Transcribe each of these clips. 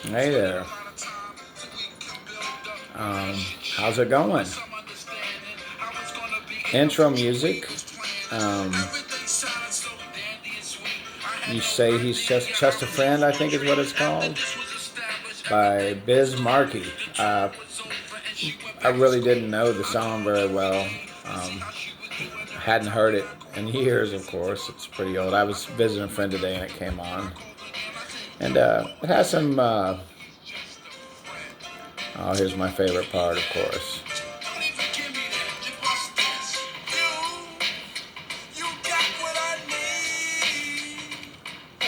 Hey there. How's it going? Intro music. Um, you say he's just a friend, I think is what it's called, by Biz Markie. I really didn't know the song very well. Hadn't heard it in years, of course. It's pretty old. I was visiting a friend today and it came on. And it has some. Oh, here's my favorite part, of course.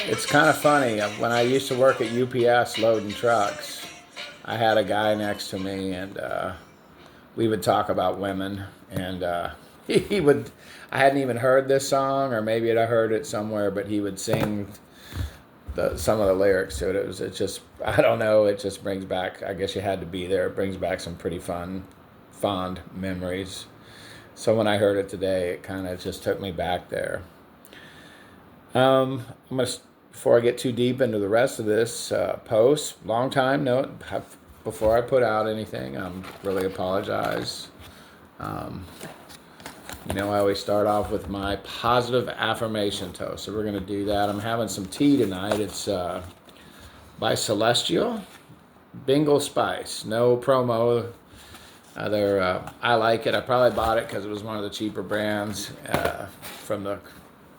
It's kind of funny. When I used to work at UPS loading trucks, I had a guy next to me, and we would talk about women. And he would. I hadn't even heard this song, or maybe I heard it somewhere, but he would sing some of the lyrics to it. It just, I don't know. It just brings back. I guess you had to be there. It brings back some pretty fond memories. So when I heard it today, it kind of just took me back there. I'm gonna. Before I get too deep into the rest of this post, long time no. Before I put out anything, I'm really apologize. I always start off with my positive affirmation toast, so we're gonna do that. I'm having some tea tonight. It's by Celestial, Bingle Spice. No promo. I like it. I probably bought it because it was one of the cheaper brands from the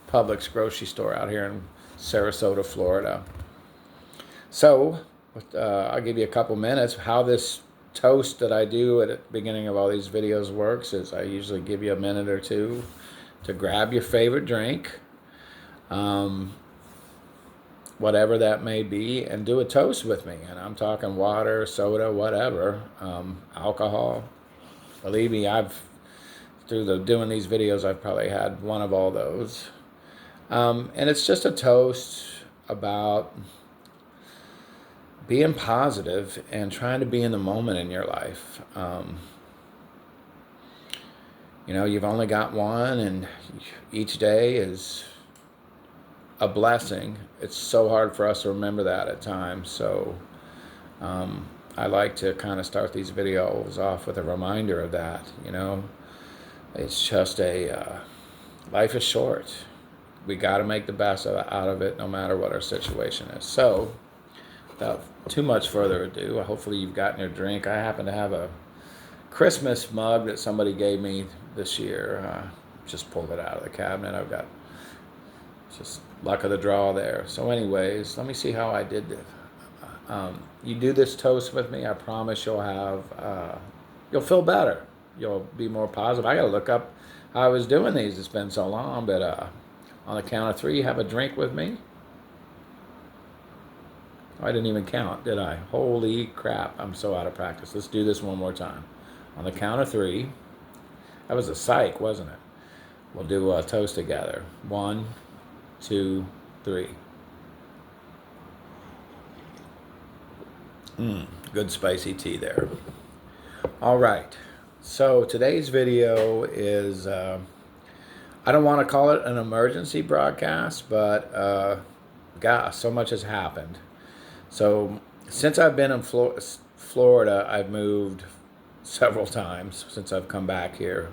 Publix grocery store out here in Sarasota, Florida. So, I'll give you a couple minutes. How this toast that I do at the beginning of all these videos works is I usually give you a minute or two to grab your favorite drink, whatever that may be, and do a toast with me. And I'm talking water, soda, whatever, alcohol. Believe me, doing these videos, I've probably had one of all those. And it's just a toast about being positive and trying to be in the moment in your life. You've only got one, and each day is a blessing. It's so hard for us to remember that at times. So I like to kind of start these videos off with a reminder of that. It's just life is short. We got to make the best out of it, no matter what our situation is. So, without too much further ado, hopefully you've gotten your drink. I happen to have a Christmas mug that somebody gave me this year. Just pulled it out of the cabinet. I've got just luck of the draw there. So anyways, let me see how I did this. You do this toast with me, I promise you'll feel better. You'll be more positive. I got to look up how I was doing these. It's been so long, but on the count of three, have a drink with me. I didn't even count, did I? Holy crap, I'm so out of practice. Let's do this one more time. On the count of three. That was a psych, wasn't it? We'll do a toast together. 1, 2, 3. Good spicy tea there. All right. So today's video is... I don't want to call it an emergency broadcast, but gosh, so much has happened. So since I've been in Florida, I've moved several times since I've come back here.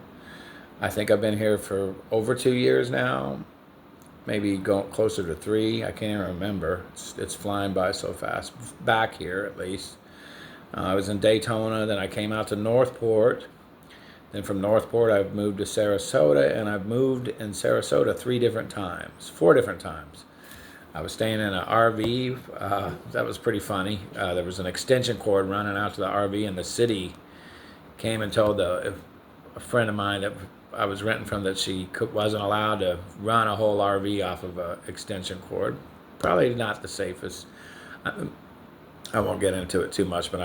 I think I've been here for over 2 years now, maybe going closer to 3. I can't even remember. It's flying by so fast. Back here, at least. I was in Daytona, then I came out to Northport. Then from Northport, I've moved to Sarasota, and I've moved in Sarasota 4 different times. I was staying in an RV. That was pretty funny. There was an extension cord running out to the RV, and the city came and told a friend of mine that I was renting from that she wasn't allowed to run a whole RV off of an extension cord. Probably not the safest. I won't get into it too much, but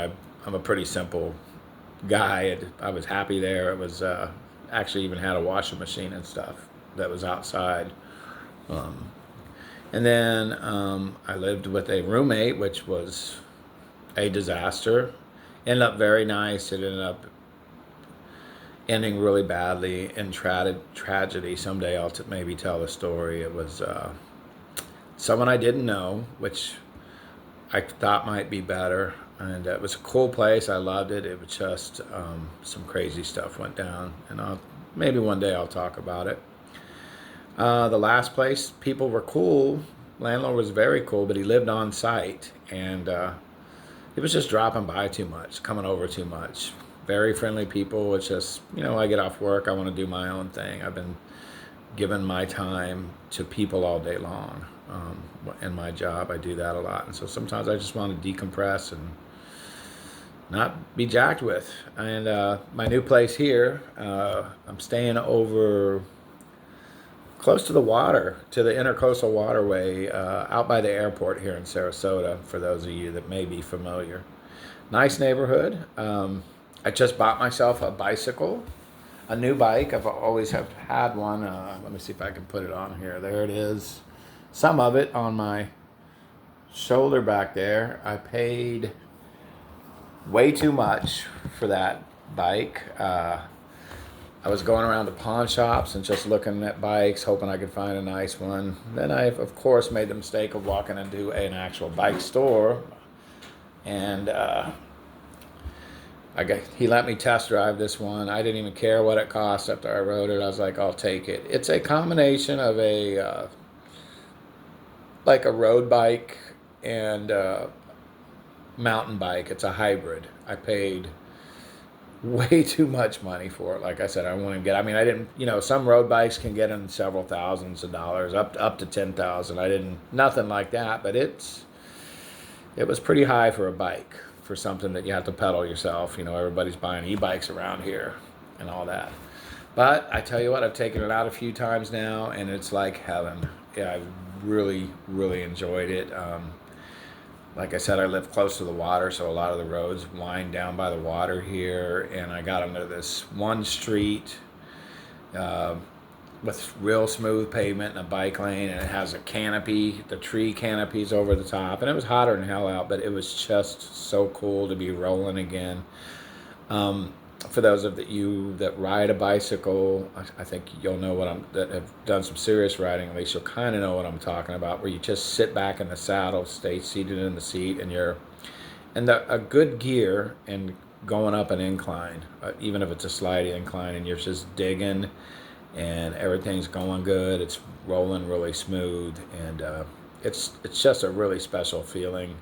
I'm a pretty simple guy. I was happy there. It was actually even had a washing machine and stuff that was outside. And then I lived with a roommate, which was a disaster. Ended up very nice. It ended up ending really badly in tragedy. Someday I'll maybe tell the story. It was someone I didn't know, which I thought might be better. And it was a cool place. I loved it. It was just some crazy stuff went down. And maybe one day I'll talk about it. The last place, people were cool. Landlord was very cool, but he lived on site. And he was just dropping by too much, coming over too much. Very friendly people. It's just, I get off work. I want to do my own thing. I've been giving my time to people all day long. In my job, I do that a lot. And so sometimes I just want to decompress and not be jacked with. And my new place here, I'm staying over close to the water, to the Intercoastal Waterway, out by the airport here in Sarasota, for those of you that may be familiar. Nice neighborhood. I just bought myself a bicycle, a new bike. I've always have had one. Let me see if I can put it on here. There it is. Some of it on my shoulder back there. I paid way too much for that bike. I was going around to pawn shops and just looking at bikes, hoping I could find a nice one. Then I, of course, made the mistake of walking into an actual bike store. And he let me test drive this one. I didn't even care what it cost after I rode it. I was like, I'll take it. It's a combination of like a road bike and mountain bike. It's a hybrid. I paid way too much money for it. Like I said, I wouldn't get. I mean, I didn't. Some road bikes can get in several thousands of dollars, up to 10,000. I didn't. Nothing like that. But it was pretty high for a bike, for something that you have to pedal yourself. Everybody's buying e-bikes around here and all that. But I tell you what, I've taken it out a few times now, and it's like heaven. Yeah, I've really, really enjoyed it. Like I said, I live close to the water, so a lot of the roads wind down by the water here. And I got into this one street with real smooth pavement and a bike lane, and it has a canopy, the tree canopies over the top. And it was hotter than hell out, but it was just so cool to be rolling again. For those of you that ride a bicycle, I think you'll know that have done some serious riding, at least you'll kind of know what I'm talking about, where you just sit back in the saddle, stay seated in the seat, and a good gear and going up an incline, even if it's a sliding incline, and you're just digging and everything's going good. It's rolling really smooth, and it's just a really special feeling.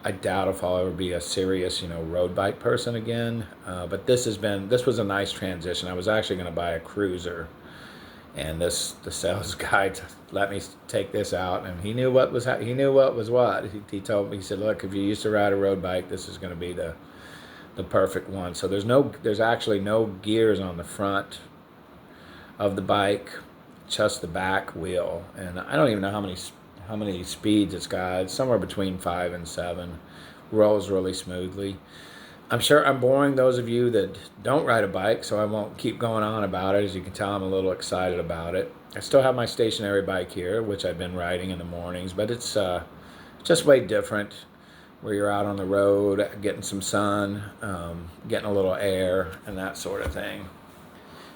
I doubt if I'll ever be a serious, road bike person again. But this was a nice transition. I was actually going to buy a cruiser, and the sales guy let me take this out, and he knew what was what. He told me, he said, "Look, if you used to ride a road bike, this is going to be the perfect one." So there's actually no gears on the front of the bike, just the back wheel, and I don't even know how many speeds it's got. It's somewhere between 5 and 7. Rolls really smoothly. I'm sure I'm boring those of you that don't ride a bike, so I won't keep going on about it. As you can tell, I'm a little excited about it. I still have my stationary bike here, which I've been riding in the mornings, but it's just way different, where you're out on the road, getting some sun, getting a little air, and that sort of thing.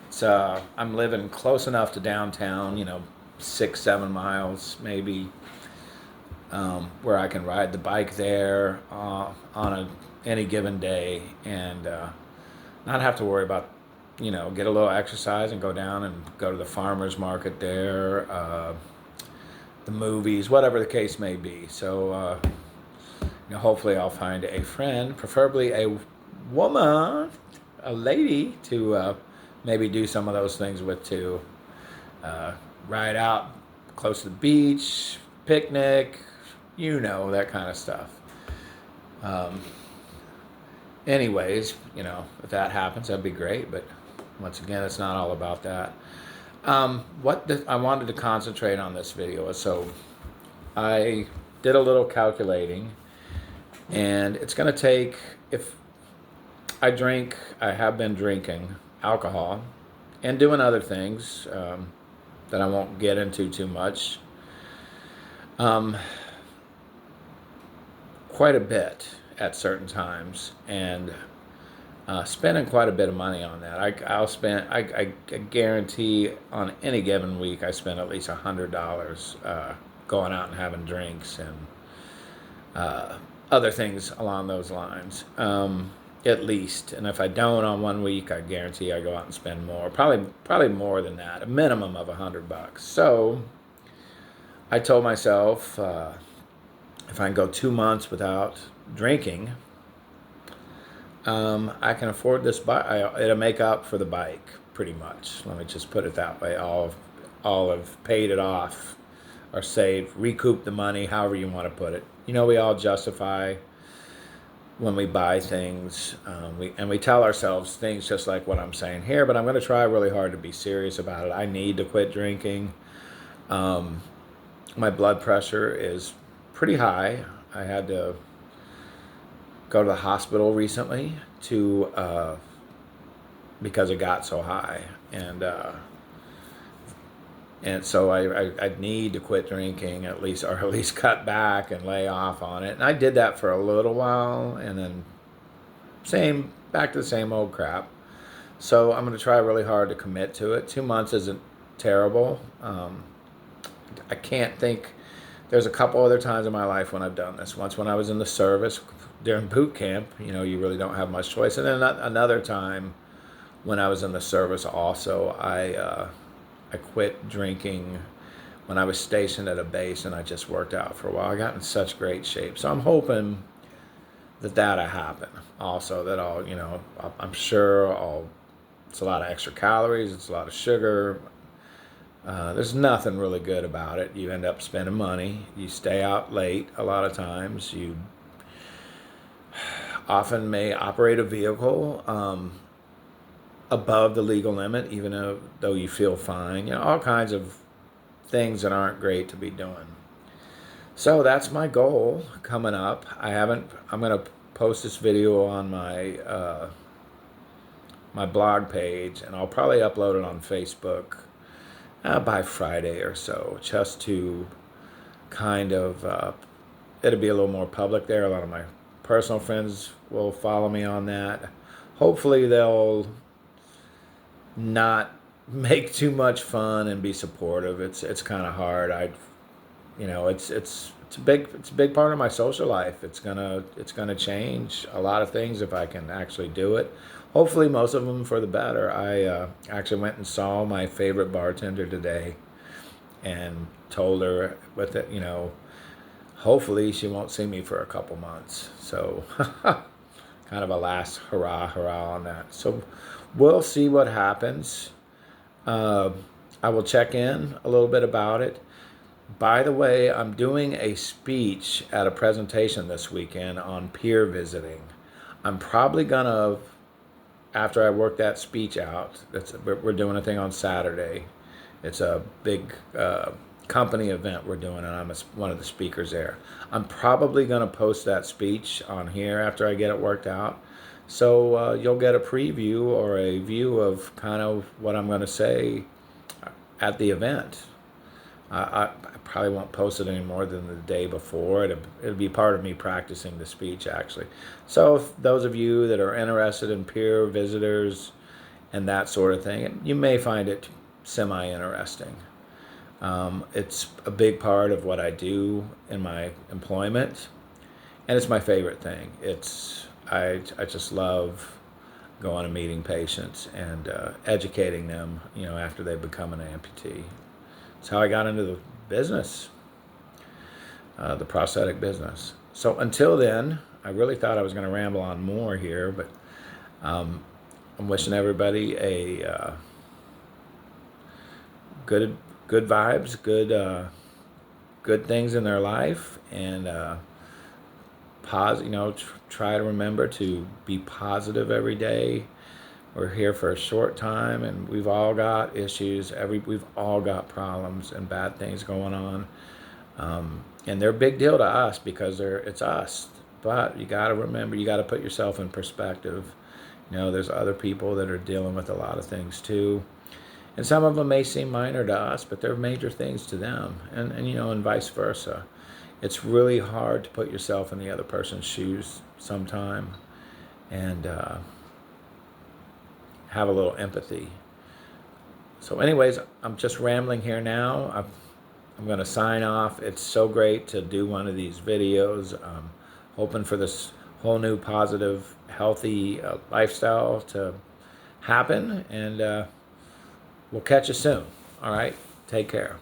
So I'm living close enough to downtown, 6-7 miles maybe, where I can ride the bike there on any given day, and not have to worry about, get a little exercise and go down and go to the farmer's market there, the movies, whatever the case may be. So hopefully I'll find a friend, preferably a woman, a lady, to maybe do some of those things with too. Ride out close to the beach, picnic, that kind of stuff. Anyways, if that happens, that'd be great. But once again, it's not all about that. I wanted to concentrate on this video. So I did a little calculating, and it's going to take, if I have been drinking alcohol and doing other things that I won't get into too much, quite a bit at certain times, and spending quite a bit of money on that. I guarantee on any given week I spend at least $100 going out and having drinks and other things along those lines, at least. And if I don't on one week, I guarantee I go out and spend more, probably more than that, a minimum of $100. So I told myself if I can go 2 months without drinking, I can afford this bike. It'll make up for the bike pretty much. Let me just put it that way. I'll have paid it off or saved, recouped the money, however you want to put it. You know, we all justify when we buy things, we tell ourselves things just like what I'm saying here, but I'm going to try really hard to be serious about it. I need to quit drinking. My blood pressure is pretty high. I had to go to the hospital recently because it got so high, and so I need to quit drinking at least cut back and lay off on it. And I did that for a little while, and then back to the same old crap. So I'm going to try really hard to commit to it. 2 months isn't terrible. I can't think. There's a couple other times in my life when I've done this. Once when I was in the service during boot camp, you know, you really don't have much choice. And then another time when I was in the service also, I quit drinking when I was stationed at a base, and I just worked out for a while. I got in such great shape. So I'm hoping that'll happen. Also, that I'm sure it's a lot of extra calories, it's a lot of sugar. There's nothing really good about it. You end up spending money. You stay out late a lot of times. You often may operate a vehicle above the legal limit, even though you feel fine. You know, all kinds of things that aren't great to be doing. So that's my goal coming up. I'm going to post this video on my my blog page, and I'll probably upload it on Facebook by Friday or so, just to kind of, it'll be a little more public there. A lot of my personal friends will follow me on that. Hopefully they'll not make too much fun and be supportive. It's kind of hard. It's a big part of my social life. It's gonna change a lot of things if I can actually do it. Hopefully most of them for the better. I actually went and saw my favorite bartender today and told her hopefully she won't see me for a couple months. So kind of a last hurrah on that. So we'll see what happens. I will check in a little bit about it. By the way, I'm doing a speech at a presentation this weekend on peer visiting. I'm probably gonna, after I work that speech out, we're doing a thing on Saturday. It's a big company event we're doing, and I'm one of the speakers there. I'm probably going to post that speech on here after I get it worked out. So you'll get a preview or a view of kind of what I'm going to say at the event. I probably won't post it any more than the day before. It'll be part of me practicing the speech, actually. So if those of you that are interested in peer visitors and that sort of thing, you may find it semi-interesting. It's a big part of what I do in my employment, and it's my favorite thing. I just love going and meeting patients and educating them, after they become an amputee. It's how I got into the business, the prosthetic business. So until then, I really thought I was going to ramble on more here, but I'm wishing everybody a good vibes, good things in their life, and try to remember to be positive every day. We're here for a short time, and we've all got issues. We've all got problems and bad things going on, and they're a big deal to us because it's us. But you got to remember, you got to put yourself in perspective. There's other people that are dealing with a lot of things too, and some of them may seem minor to us, but they're major things to them, and vice versa. It's really hard to put yourself in the other person's shoes sometime, and have a little empathy. So anyways, I'm just rambling here now. I'm going to sign off. It's so great to do one of these videos. Hoping for this whole new positive, healthy lifestyle to happen. And we'll catch you soon. All right? Take care.